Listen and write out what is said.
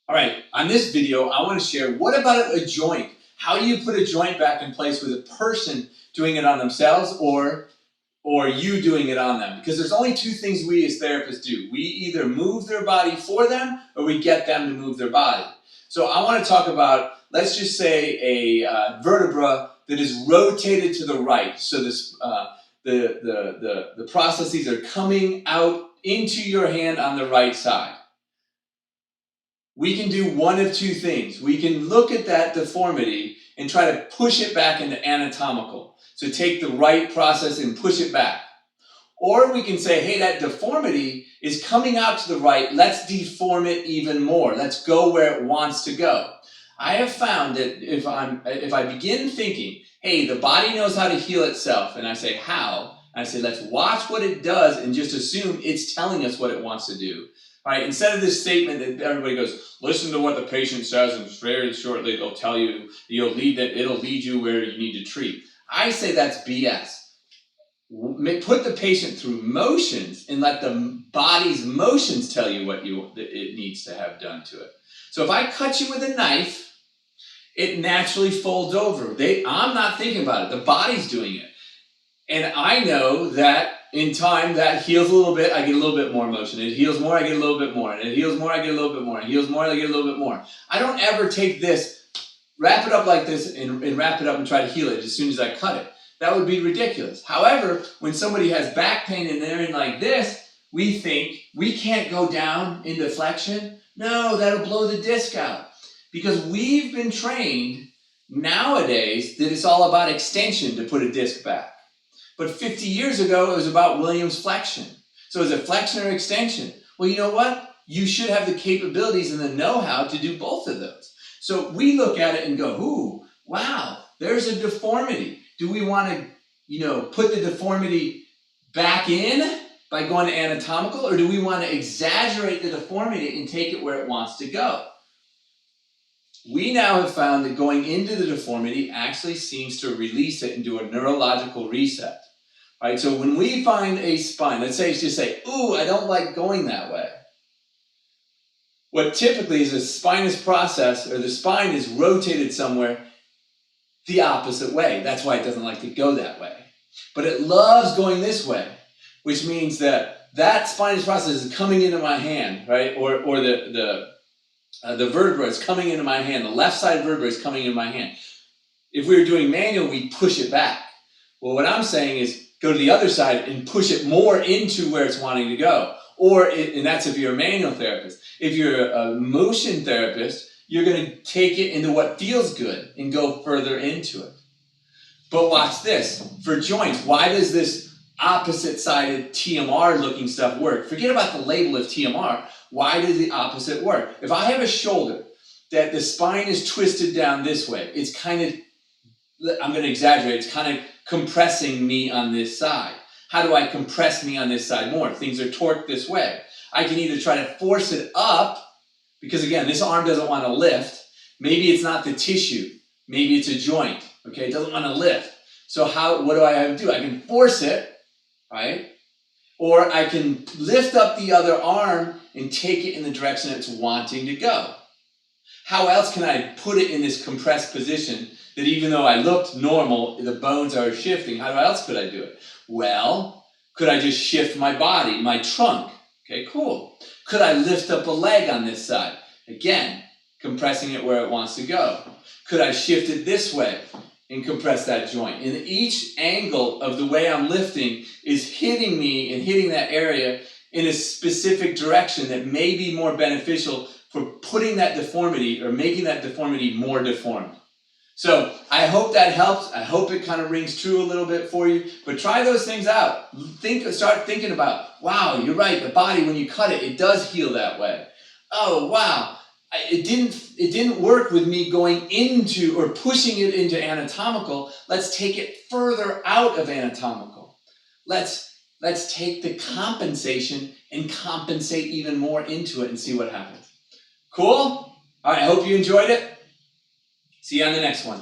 All right, on this video, I want to share, what about a joint? How do you put a joint back in place with a person doing it on themselves or you doing it on them? Because there's only two things we as therapists do. We either move their body for them or we get them to move their body. So I want to talk about, let's just say a vertebra that is rotated to the right. So this, the processes are coming out into your hand on the right side. We can do one of two things. We can look at that deformity and try to push it back into anatomical. So take the right process and push it back. Or we can say, hey, that deformity is coming out to the right. Let's deform it even more. Let's go where it wants to go. I have found that if I begin thinking, hey, the body knows how to heal itself, and I say, how? And I say, let's watch what it does and just assume it's telling us what it wants to do. Right? Instead of this statement that everybody goes, listen to what the patient says, and very shortly they'll tell you, it'll lead you where you need to treat. I say that's BS. Put the patient through motions and let the body's motions tell you what it needs to have done to it. So if I cut you with a knife, it naturally folds over. I'm not thinking about it. The body's doing it. And I know that in time, that heals a little bit, I get a little bit more motion. It heals more, I get a little bit more. And it heals more, I get a little bit more. It heals more, I get a little bit more. I don't ever take this, wrap it up like this, and wrap it up and try to heal it as soon as I cut it. That would be ridiculous. However, when somebody has back pain and they're in like this, we think, we can't go down into flexion. No, that'll blow the disc out. Because we've been trained nowadays that it's all about extension to put a disc back. But 50 years ago, it was about Williams flexion. So is it flexion or extension? Well, you know what? You should have the capabilities and the know-how to do both of those. So we look at it and go, ooh, wow, there's a deformity. Do we want to, put the deformity back in by going to anatomical, or do we want to exaggerate the deformity and take it where it wants to go? We now have found that going into the deformity actually seems to release it and do a neurological reset. Right? So when we find a spine, let's say it's just say, ooh, I don't like going that way. What typically is a spinous process, or the spine is rotated somewhere the opposite way. That's why it doesn't like to go that way. But it loves going this way, which means that spinous process is coming into my hand, right? Or the vertebra is coming into my hand. The left side vertebra is coming into my hand. If we were doing manual, we push it back. Well, what I'm saying is go to the other side and push it more into where it's wanting to go. And that's if you're a manual therapist. If you're a motion therapist, you're going to take it into what feels good and go further into it. But watch this. For joints, why does this opposite-sided TMR looking stuff work? Forget about the label of TMR. Why does the opposite work? If I have a shoulder that the spine is twisted down this way, it's kind of, I'm going to exaggerate, it's kind of compressing me on this side. How do I compress me on this side more? Things are torqued this way. I can either try to force it up, because again, this arm doesn't want to lift. Maybe it's not the tissue. Maybe it's a joint. Okay, it doesn't want to lift. So what do I have to do? I can force it, right? Or I can lift up the other arm and take it in the direction it's wanting to go. How else can I put it in this compressed position that even though I looked normal, the bones are shifting? How else could I do it? Well, could I just shift my body, my trunk? Okay, cool. Could I lift up a leg on this side? Again, compressing it where it wants to go. Could I shift it this way and compress that joint? And each angle of the way I'm lifting is hitting me and hitting that area in a specific direction that may be more beneficial for putting that deformity or making that deformity more deformed. So I hope that helps. I hope it kind of rings true a little bit for you. But try those things out. Start thinking about, wow, you're right. The body, when you cut it, it does heal that way. Oh, wow. It didn't work with me going into or pushing it into anatomical. Let's take it further out of anatomical. Let's take the compensation and compensate even more into it and see what happens. Cool? All right, I hope you enjoyed it. See you on the next one.